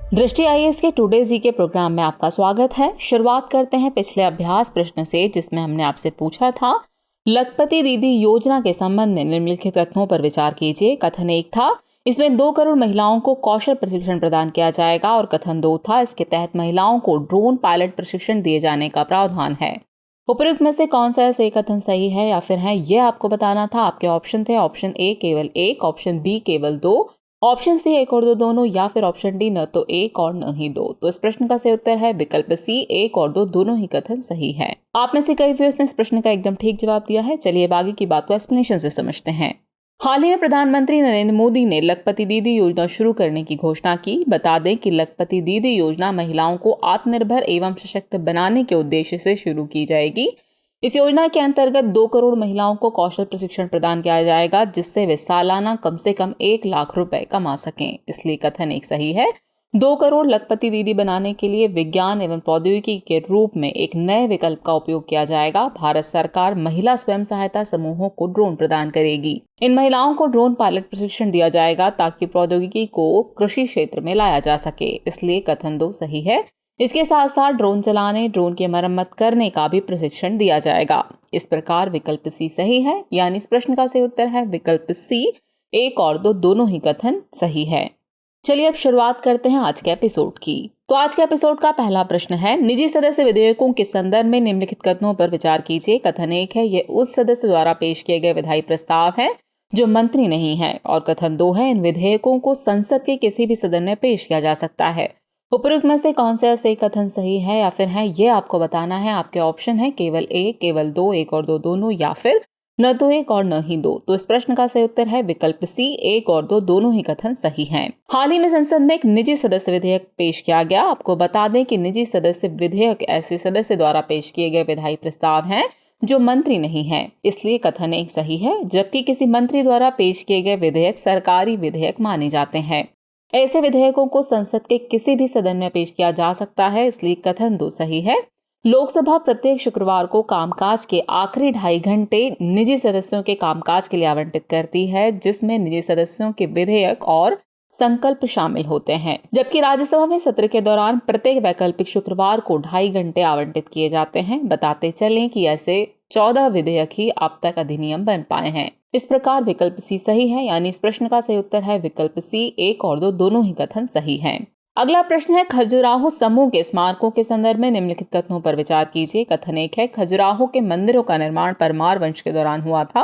दृष्टि आईएएस के टुडे जी के प्रोग्राम में आपका स्वागत है। शुरुआत करते हैं पिछले अभ्यास प्रश्न से, जिसमें हमने आपसे पूछा था लखपति दीदी योजना के संबंध में निम्नलिखित कथनों पर विचार कीजिए। कथन 1 था, इसमें 2 करोड़ महिलाओं को कौशल प्रशिक्षण प्रदान किया जाएगा, और कथन 2 था, इसके तहत महिलाओं को ड्रोन पायलट प्रशिक्षण दिए जाने का प्रावधान है। उपयुक्त में से कौन सा सही कथन सही है या फिर है, ये आपको बताना था। आपके ऑप्शन थे ऑप्शन ए केवल 1, ऑप्शन बी केवल 2, ऑप्शन सी 1 और 2 दोनों, या फिर ऑप्शन डी न तो 1 और न ही 2। तो इस प्रश्न का सही उत्तर है विकल्प सी, 1 और 2 दोनों ही कथन सही है। आप में से कई व्यूअर्स ने इस प्रश्न का एकदम ठीक जवाब दिया है। चलिए बाकी की बात को एक्सप्लेनेशन से समझते हैं। हाल ही में प्रधानमंत्री नरेंद्र मोदी ने लखपति दीदी योजना शुरू करने की घोषणा की। बता दें कि लखपति दीदी योजना महिलाओं को आत्मनिर्भर एवं सशक्त बनाने के उद्देश्य से शुरू की जाएगी। इस योजना के अंतर्गत 2 करोड़ महिलाओं को कौशल प्रशिक्षण प्रदान किया जाएगा, जिससे वे सालाना कम से कम 1 लाख रुपए कमा सकें। इसलिए कथन 1 सही है। 2 करोड़ लखपति दीदी बनाने के लिए विज्ञान एवं प्रौद्योगिकी के रूप में एक नए विकल्प का उपयोग किया जाएगा। भारत सरकार महिला स्वयं सहायता समूहों को ड्रोन प्रदान करेगी। इन महिलाओं को ड्रोन पायलट प्रशिक्षण दिया जाएगा ताकि प्रौद्योगिकी को कृषि क्षेत्र में लाया जा सके। इसलिए कथन 2 सही है। इसके साथ साथ ड्रोन चलाने, ड्रोन की मरम्मत करने का भी प्रशिक्षण दिया जाएगा। इस प्रकार विकल्प सी सही है, यानी इस प्रश्न का सही उत्तर है विकल्प सी, 1 और 2 दोनों ही कथन सही है। चलिए अब शुरुआत करते हैं आज के एपिसोड की। तो आज के एपिसोड का पहला प्रश्न है, निजी सदस्य विधेयकों के संदर्भ में निम्नलिखित कथनों पर विचार कीजिए। कथन 1 है, ये उस सदस्य द्वारा पेश किए गए विधायी प्रस्ताव है जो मंत्री नहीं है, और कथन 2 है, इन विधेयकों को संसद के किसी भी सदन में पेश किया जा सकता है। उपयुक्त में से कौन सा सही कथन सही है या फिर है, ये आपको बताना है। आपके ऑप्शन है केवल 1, केवल 2, 1 और 2 दोनों, या फिर न तो 1 और न ही 2। तो इस प्रश्न का सही उत्तर है विकल्प सी, 1 और 2 दोनों ही कथन सही हैं। हाल ही में संसद में एक निजी सदस्य विधेयक पेश किया गया। आपको बता दें कि निजी सदस्य विधेयक ऐसे सदस्य द्वारा पेश किए गए विधायी प्रस्ताव हैं जो मंत्री नहीं है, इसलिए कथन 1 सही है। जबकि किसी मंत्री द्वारा पेश किए गए विधेयक सरकारी विधेयक माने जाते हैं। ऐसे विधेयकों को संसद के किसी भी सदन में पेश किया जा सकता है, इसलिए कथन 2 सही है। लोकसभा प्रत्येक शुक्रवार को कामकाज के आखिरी 2.5 घंटे निजी सदस्यों के कामकाज के लिए आवंटित करती है, जिसमें निजी सदस्यों के विधेयक और संकल्प शामिल होते हैं। जबकि राज्यसभा में सत्र के दौरान प्रत्येक वैकल्पिक शुक्रवार को 2.5 घंटे आवंटित किए जाते हैं। बताते चलें कि ऐसे 14 विधेयक ही अब तक अधिनियम बन पाए हैं। इस प्रकार विकल्प सी सही है, यानी इस प्रश्न का सही उत्तर है विकल्प सी, 1 और 2 दोनों ही कथन सही हैं। अगला प्रश्न है, खजुराहो समूह के स्मारकों के संदर्भ में निम्नलिखित कथनों पर विचार कीजिए। कथन 1 है, खजुराहो के मंदिरों का निर्माण परमार वंश के दौरान हुआ था।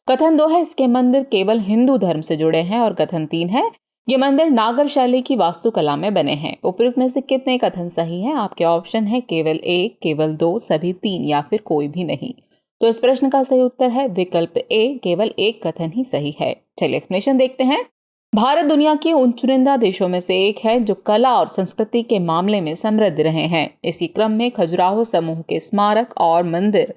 कथन 2 है, इसके मंदिर केवल हिंदू धर्म से जुड़े हैं, और कथन 3 है, ये मंदिर नागर शैली की वास्तुकला में बने हैं। उपयुक्त में से कितने कथन सही हैं? आपके ऑप्शन है केवल 1, केवल 2, सभी 3, या फिर कोई भी नहीं। तो इस प्रश्न का सही उत्तर है विकल्प ए, केवल 1 कथन ही सही है। चलिए एक्सप्लेनेशन देखते हैं। भारत दुनिया के उन चुनिंदा देशों में से एक है जो कला और संस्कृति के मामले में समृद्ध रहे हैं। इसी क्रम में खजुराहो समूह के स्मारक और मंदिर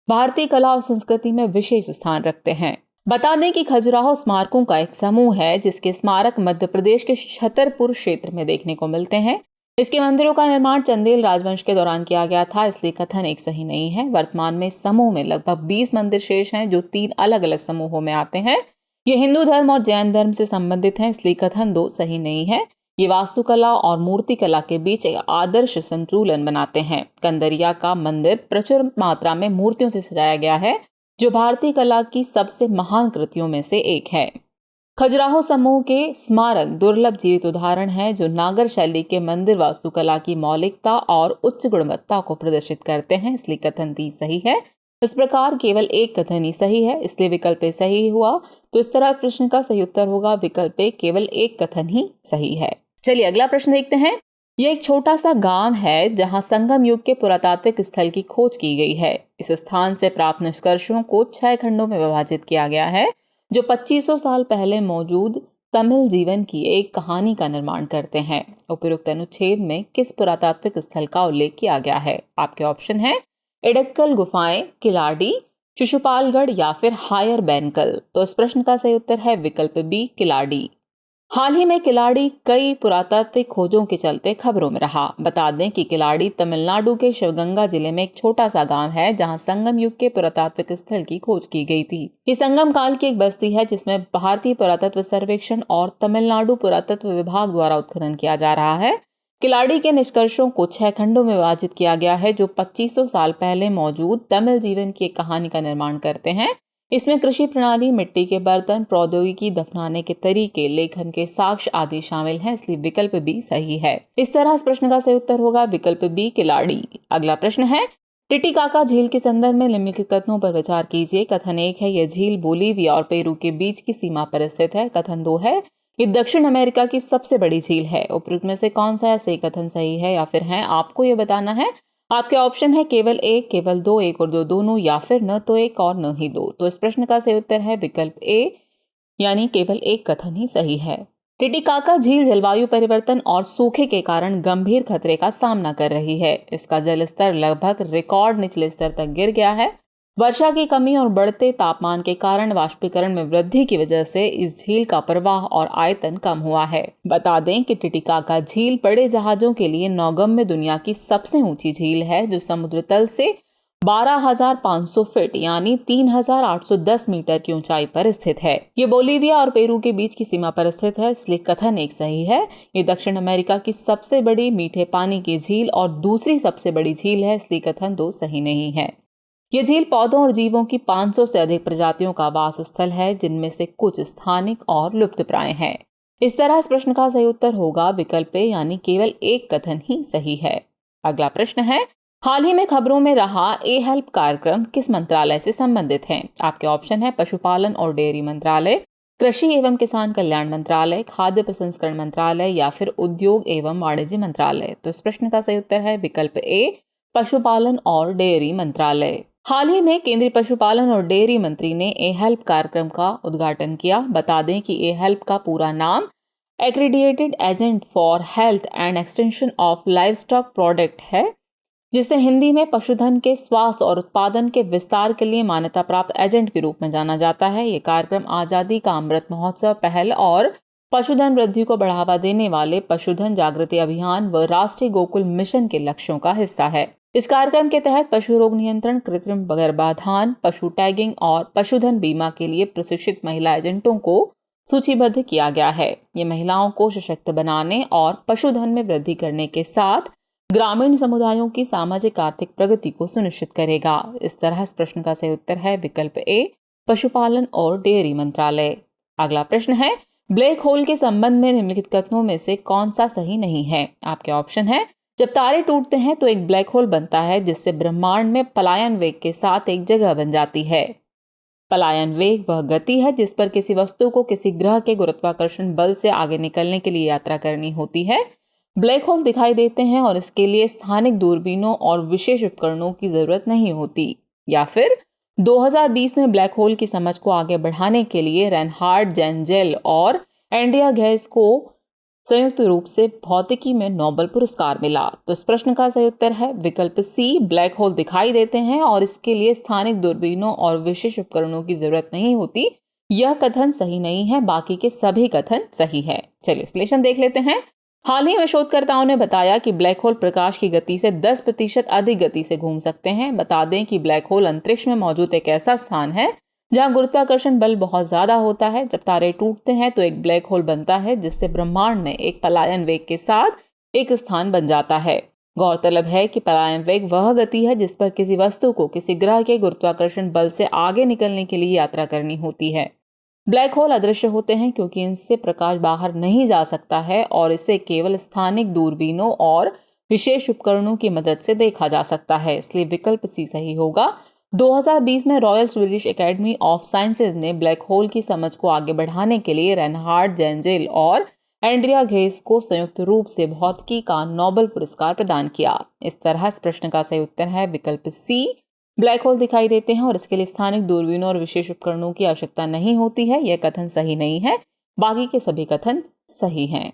भारतीय कला और संस्कृति में विशेष स्थान रखते हैं। बता दें कि खजुराहो स्मारकों का एक समूह है, जिसके स्मारक मध्य प्रदेश के छतरपुर क्षेत्र में देखने को मिलते हैं। इसके मंदिरों का निर्माण चंदेल राजवंश के दौरान किया गया था, इसलिए कथन 1 सही नहीं है। वर्तमान में समूह में लगभग 20 मंदिर शेष हैं, जो 3 अलग अलग समूहों में आते हैं। ये हिंदू धर्म और जैन धर्म से संबंधित हैं, इसलिए कथन 2 सही नहीं है। ये वास्तुकला और मूर्ति कला के बीच एक आदर्श संतुलन बनाते हैं। कंदरिया का मंदिर प्रचुर मात्रा में मूर्तियों से सजाया गया है, जो भारतीय कला की सबसे महान कृतियों में से एक है। खजुराहो समूह के स्मारक दुर्लभ जीवित उदाहरण है, जो नागर शैली के मंदिर वास्तुकला की मौलिकता और उच्च गुणवत्ता को प्रदर्शित करते हैं, इसलिए कथन 3 सही है। इस प्रकार केवल 1 कथन ही सही है, इसलिए विकल्प ए सही हुआ। तो इस तरह प्रश्न का सही उत्तर होगा विकल्प ए, केवल 1 कथन ही सही है। चलिए अगला प्रश्न देखते हैं। यह एक छोटा सा गांव है जहां संगम युग के पुरातात्विक स्थल की खोज की गई है। इस स्थान से प्राप्त निष्कर्षों को 6 खंडों में विभाजित किया गया है, जो 2500 साल पहले मौजूद तमिल जीवन की एक कहानी का निर्माण करते हैं। उपयुक्त अनुच्छेद में किस पुरातात्विक स्थल का उल्लेख किया गया है? आपके ऑप्शन है एडक्कल गुफाएं, किलाडी, शिशुपालगढ़, या फिर हायर बैनकल। तो इस प्रश्न का सही उत्तर है विकल्प बी, किलाडी। हाल ही में किलाड़ी कई पुरातात्विक खोजों के चलते खबरों में रहा। बता दें कि किलाड़ी तमिलनाडु के शिवगंगा जिले में एक छोटा सा गांव है, जहां संगम युग के पुरातात्विक स्थल की खोज की गई थी। ये संगम काल की एक बस्ती है, जिसमें भारतीय पुरातत्व सर्वेक्षण और तमिलनाडु पुरातत्व विभाग द्वारा उत्खनन किया जा रहा है। किलाड़ी के निष्कर्षों को 6 खंडों में विभाजित किया गया है जो 2500 साल पहले मौजूद तमिल जीवन की एक कहानी का निर्माण करते हैं। इसमें कृषि प्रणाली, मिट्टी के बर्तन, प्रौद्योगिकी, दफनाने के तरीके, लेखन के साक्ष्य आदि शामिल हैं, इसलिए विकल्प बी सही है। इस तरह इस प्रश्न का सही उत्तर होगा विकल्प बी, किलाड़ी। अगला प्रश्न है, टिटिकाका झील के संदर्भ में निम्नलिखित कथनों पर विचार कीजिए। कथन 1 है, यह झील बोलीविया और पेरू के बीच की सीमा पर स्थित है। कथन 2 है, ये दक्षिण अमेरिका की सबसे बड़ी झील है। उपरोक्त में से कौन सा सही कथन सही है या फिर है आपको ये बताना है। आपके ऑप्शन है केवल एक, केवल दो, एक और दो दोनों, या फिर न तो एक और न ही दो। तो इस प्रश्न का सही उत्तर है विकल्प ए, यानी केवल एक कथन ही सही है। टिटिकाका झील जलवायु परिवर्तन और सूखे के कारण गंभीर खतरे का सामना कर रही है। इसका जल स्तर लगभग रिकॉर्ड निचले स्तर तक गिर गया है। वर्षा की कमी और बढ़ते तापमान के कारण वाष्पीकरण में वृद्धि की वजह से इस झील का प्रवाह और आयतन कम हुआ है। बता दें कि टिटिकाका झील बड़े जहाजों के लिए नौगम्य दुनिया की सबसे ऊंची झील है, जो समुद्र तल से 12,500 फीट यानी 3,810 मीटर की ऊंचाई पर स्थित है। ये बोलीविया और पेरू के बीच की सीमा पर स्थित है, इसलिए कथन 1 सही है। ये दक्षिण अमेरिका की सबसे बड़ी मीठे पानी की झील और दूसरी सबसे बड़ी झील है, इसलिए कथन 2 सही नहीं है। ये झील पौधों और जीवों की 500 से अधिक प्रजातियों का वास स्थल है, जिनमें से कुछ स्थानिक और लुप्तप्राय हैं। इस तरह इस प्रश्न का सही उत्तर होगा विकल्प ए, यानी केवल एक कथन ही सही है। अगला प्रश्न है, हाल ही में खबरों में रहा ए हेल्प कार्यक्रम किस मंत्रालय से संबंधित है। आपके ऑप्शन है पशुपालन और डेयरी मंत्रालय, कृषि एवं किसान कल्याण मंत्रालय, खाद्य प्रसंस्करण मंत्रालय या फिर उद्योग एवं वाणिज्य मंत्रालय। तो इस प्रश्न का सही उत्तर है विकल्प ए, पशुपालन और डेयरी मंत्रालय। हाल ही में केंद्रीय पशुपालन और डेयरी मंत्री ने ए हेल्प कार्यक्रम का उद्घाटन किया। बता दें कि ए हेल्प का पूरा नाम accredited agent for health and extension of livestock product है, जिसे हिंदी में पशुधन के स्वास्थ्य और उत्पादन के विस्तार के लिए मान्यता प्राप्त एजेंट के रूप में जाना जाता है। ये कार्यक्रम आजादी का अमृत महोत्सव पहल और पशुधन वृद्धि को बढ़ावा देने वाले पशुधन जागृति अभियान व राष्ट्रीय गोकुल मिशन के लक्ष्यों का हिस्सा है। इस कार्यक्रम के तहत पशु रोग नियंत्रण, कृत्रिम गर्भाधान, पशु टैगिंग और पशुधन बीमा के लिए प्रशिक्षित महिला एजेंटों को सूचीबद्ध किया गया है। ये महिलाओं को सशक्त बनाने और पशुधन में वृद्धि करने के साथ ग्रामीण समुदायों की सामाजिक आर्थिक प्रगति को सुनिश्चित करेगा। इस तरह इस प्रश्न का सही उत्तर है विकल्प ए, पशुपालन और डेयरी मंत्रालय। अगला प्रश्न है, ब्लैक होल के संबंध में निम्नलिखित कथनों में से कौन सा सही नहीं है। आपके ऑप्शन है, जब तारे टूटते हैं तो एक ब्लैक होल बनता है, जिससे ब्रह्मांड में पलायन वेग के साथ एक जगह बन जाती है। पलायन वेग वह गति है जिस पर किसी वस्तु को किसी ग्रह के गुरुत्वाकर्षण बल से आगे निकलने के लिए यात्रा करनी होती है। ब्लैक होल दिखाई देते हैं और इसके लिए स्थानिक दूरबीनों और विशेष उपकरणों की जरूरत नहीं होती। या फिर 2020 में ब्लैक होल की समझ को आगे बढ़ाने के लिए रेनहार्ड जेंजेल और एंड्रिया घेस को संयुक्त रूप से भौतिकी में नोबेल पुरस्कार मिला। तो इस प्रश्न का सही उत्तर है विकल्प सी, ब्लैक होल दिखाई देते हैं और इसके लिए स्थानिक दूरबीनों और विशेष उपकरणों की जरूरत नहीं होती। यह कथन सही नहीं है, बाकी के सभी कथन सही है। चलिए एक्सप्लेनेशन देख लेते हैं। हाल ही में शोधकर्ताओं ने बताया कि ब्लैक होल प्रकाश की गति से 10% अधिक गति से घूम सकते हैं। बता दें कि ब्लैक होल अंतरिक्ष में मौजूद एक ऐसा स्थान है जहां गुरुत्वाकर्षण बल बहुत ज्यादा होता है। जब तारे टूटते हैं तो एक ब्लैक होल बनता है, जिससे ब्रह्मांड में एक पलायन वेग के साथ एक स्थान बन जाता है। गौरतलब है कि पलायन वेग वह गति है जिस पर किसी वस्तु को किसी ग्रह के गुरुत्वाकर्षण बल से आगे निकलने के लिए यात्रा करनी होती है। ब्लैक होल अदृश्य होते हैं क्योंकि इनसे प्रकाश बाहर नहीं जा सकता है और इसे केवल स्थानिक दूरबीनों और विशेष उपकरणों की मदद से देखा जा सकता है, इसलिए विकल्प सी सही होगा। 2020 में royal Swedish academy of sciences ने ब्लैक होल की समझ को आगे बढ़ाने के लिए रेनहार्ड जेंजेल और एंड्रिया घेस को संयुक्त रूप से भौतिकी का नोबेल पुरस्कार प्रदान किया। इस तरह इस प्रश्न का सही उत्तर है विकल्प सी, ब्लैक होल दिखाई देते हैं और इसके लिए स्थानिक दूरबीनों और विशेष उपकरणों की आवश्यकता नहीं होती है। यह कथन सही नहीं है, बाकी के सभी कथन सही हैं।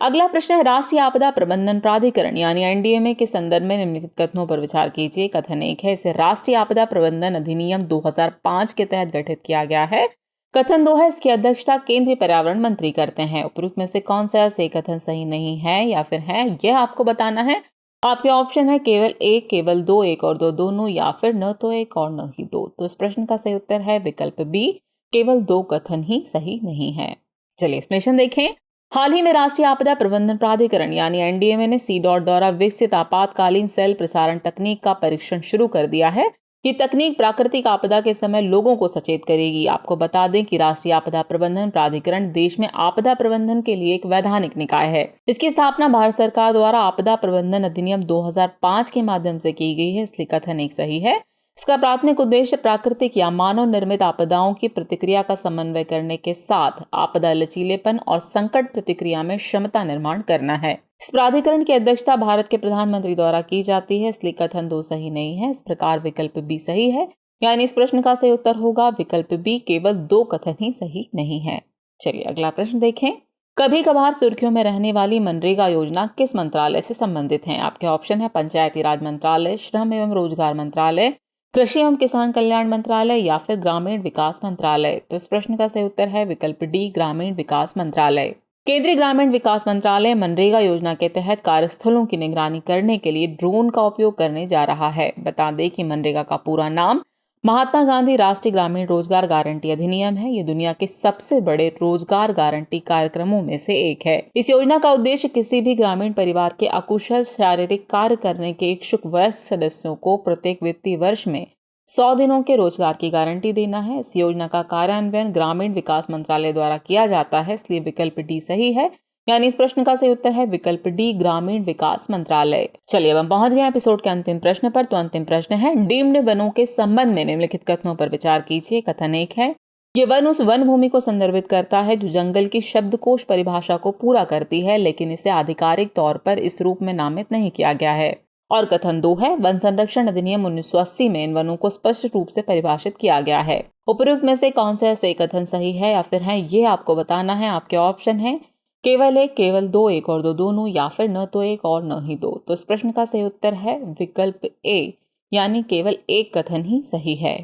अगला प्रश्न है, राष्ट्रीय आपदा प्रबंधन प्राधिकरण यानी एनडीएमए के संदर्भ में निम्नलिखित कथनों पर विचार कीजिए। कथन 1 है, इसे राष्ट्रीय आपदा प्रबंधन अधिनियम 2005 के तहत गठित किया गया है। कथन 2 है, इसकी अध्यक्षता केंद्रीय पर्यावरण मंत्री करते हैं। उपरोक्त में से कौन सा सही कथन सही नहीं है या फिर है, यह आपको बताना है। आपके ऑप्शन है केवल एक, केवल दो, एक और दो दोनों, या फिर न तो एक और न ही दो। तो इस प्रश्न का सही उत्तर है विकल्प बी, केवल दो कथन ही सही नहीं है। चलिए एक्सप्लेनेशन देखें। हाल ही में राष्ट्रीय आपदा प्रबंधन प्राधिकरण यानी एनडीएमए ने सी.डॉट द्वारा विकसित आपातकालीन सेल प्रसारण तकनीक का परीक्षण शुरू कर दिया है। ये तकनीक प्राकृतिक आपदा के समय लोगों को सचेत करेगी। आपको बता दें कि राष्ट्रीय आपदा प्रबंधन प्राधिकरण देश में आपदा प्रबंधन के लिए एक वैधानिक निकाय है। इसकी स्थापना भारत सरकार द्वारा आपदा प्रबंधन अधिनियम 2005 के माध्यम से की गई है, इसलिए कथन एक सही है। इसका प्राथमिक उद्देश्य प्राकृतिक या मानव निर्मित आपदाओं की प्रतिक्रिया का समन्वय करने के साथ आपदा लचीलेपन और संकट प्रतिक्रिया में क्षमता निर्माण करना है। इस प्राधिकरण की अध्यक्षता भारत के प्रधानमंत्री द्वारा की जाती है, इसलिए कथन 2 सही नहीं है। इस प्रकार विकल्प बी सही है, यानी इस प्रश्न का सही उत्तर होगा विकल्प बी। केवल 2 कथन ही सही नहीं है। चलिए अगला प्रश्न देखें। कभी कभार सुर्खियों में रहने वाली मनरेगा योजना किस मंत्रालय से संबंधित है? आपके ऑप्शन है पंचायती राज मंत्रालय, श्रम एवं रोजगार मंत्रालय, कृषि एवं किसान कल्याण मंत्रालय या फिर ग्रामीण विकास मंत्रालय। तो इस प्रश्न का सही उत्तर है विकल्प डी, ग्रामीण विकास मंत्रालय। केंद्रीय ग्रामीण विकास मंत्रालय मनरेगा योजना के तहत कार्यस्थलों की निगरानी करने के लिए ड्रोन का उपयोग करने जा रहा है। बता दें कि मनरेगा का पूरा नाम महात्मा गांधी राष्ट्रीय ग्रामीण रोजगार गारंटी अधिनियम है। ये दुनिया के सबसे बड़े रोजगार गारंटी कार्यक्रमों में से एक है। इस योजना का उद्देश्य किसी भी ग्रामीण परिवार के अकुशल शारीरिक कार्य करने के इच्छुक वयस्क सदस्यों को प्रत्येक वित्तीय वर्ष में 100 दिनों के रोजगार की गारंटी देना है। इस योजना का कार्यान्वयन ग्रामीण विकास मंत्रालय द्वारा किया जाता है, इसलिए विकल्प डी सही है, यानी इस प्रश्न का सही उत्तर है विकल्प डी, ग्रामीण विकास मंत्रालय। चलिए अब हम पहुंच गए एपिसोड के अंतिम प्रश्न पर। तो अंतिम प्रश्न है, डीम्ड वनों के संबंध में निम्नलिखित कथनों पर विचार कीजिए। कथन 1 है, ये वन उस वन भूमि को संदर्भित करता है जो जंगल की शब्दकोश परिभाषा को पूरा करती है, लेकिन इसे आधिकारिक तौर पर इस रूप में नामित नहीं किया गया है। और कथन 2 है, वन संरक्षण अधिनियम 1980 में इन वनों को स्पष्ट रूप से परिभाषित किया गया है। उपरोक्त में से कौन सा सही कथन सही है या फिर है, ये आपको बताना है। आपके ऑप्शन है केवल 1, केवल 2, 1 और 2 दोनों, या फिर न तो 1 और न ही 2। तो इस प्रश्न का सही उत्तर है विकल्प ए, यानी केवल 1 कथन ही सही है।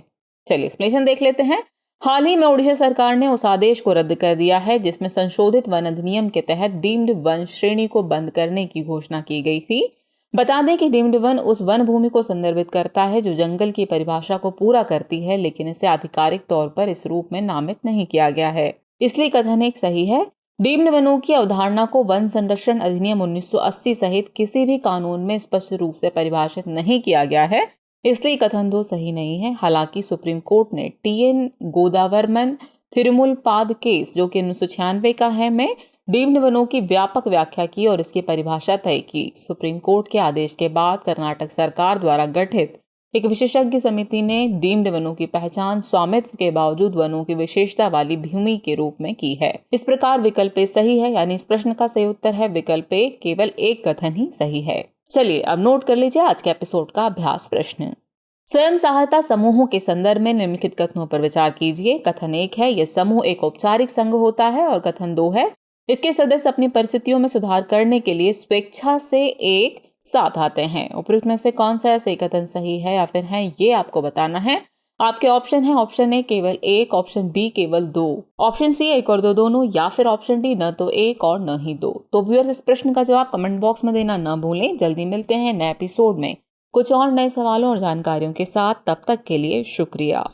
चलिए एक्सप्लेनेशन देख लेते हैं। हाल ही में ओडिशा सरकार ने उस आदेश को रद्द कर दिया है जिसमें संशोधित वन अधिनियम के तहत डीम्ड वन श्रेणी को बंद करने की घोषणा की गई थी। बता दें कि डीम्ड वन उस वन भूमि को संदर्भित करता है जो जंगल की परिभाषा को पूरा करती है, लेकिन इसे आधिकारिक तौर पर इस रूप में नामित नहीं किया गया है, इसलिए कथन 1 सही है। डीम्ड वनों की अवधारणा को वन संरक्षण अधिनियम 1980 सहित किसी भी कानून में स्पष्ट रूप से परिभाषित नहीं किया गया है, इसलिए कथन 2 सही नहीं है। हालांकि सुप्रीम कोर्ट ने टी.एन. गोदावरमन थिरुमुलपाद केस, जो कि 1996 का है, में डीम्ड वनों की व्यापक व्याख्या की और इसकी परिभाषा तय की। सुप्रीम कोर्ट के आदेश के बाद कर्नाटक सरकार द्वारा गठित एक विशेषज्ञ समिति ने डीम्ड वनों की पहचान स्वामित्व के बावजूद वनों की विशेषता वाली भूमि के रूप में की है। इस प्रकार विकल्प ए सही है, यानी इस प्रश्न का सही उत्तर है विकल्प ए, केवल 1 कथन ही सही है। चलिए अब नोट कर लीजिए आज के एपिसोड का अभ्यास प्रश्न। स्वयं सहायता समूहों के संदर्भ में निम्नलिखित कथनों पर विचार कीजिए। कथन 1 है, यह समूह एक औपचारिक संघ होता है। और कथन 2 है, इसके सदस्य अपनी परिस्थितियों में सुधार करने के लिए स्वेच्छा से एक साथ आते हैं। उपरोक्त में से कौन सा सही कथन सही है या फिर है, ये आपको बताना है। आपके ऑप्शन है ऑप्शन ए केवल 1, ऑप्शन बी केवल 2, ऑप्शन सी 1 और 2 दोनों, या फिर ऑप्शन डी न तो 1 और न ही 2। तो व्यूअर्स, इस प्रश्न का जवाब कमेंट बॉक्स में देना न भूलें। जल्दी मिलते हैं नए एपिसोड में कुछ और नए सवालों और जानकारियों के साथ। तब तक के लिए शुक्रिया।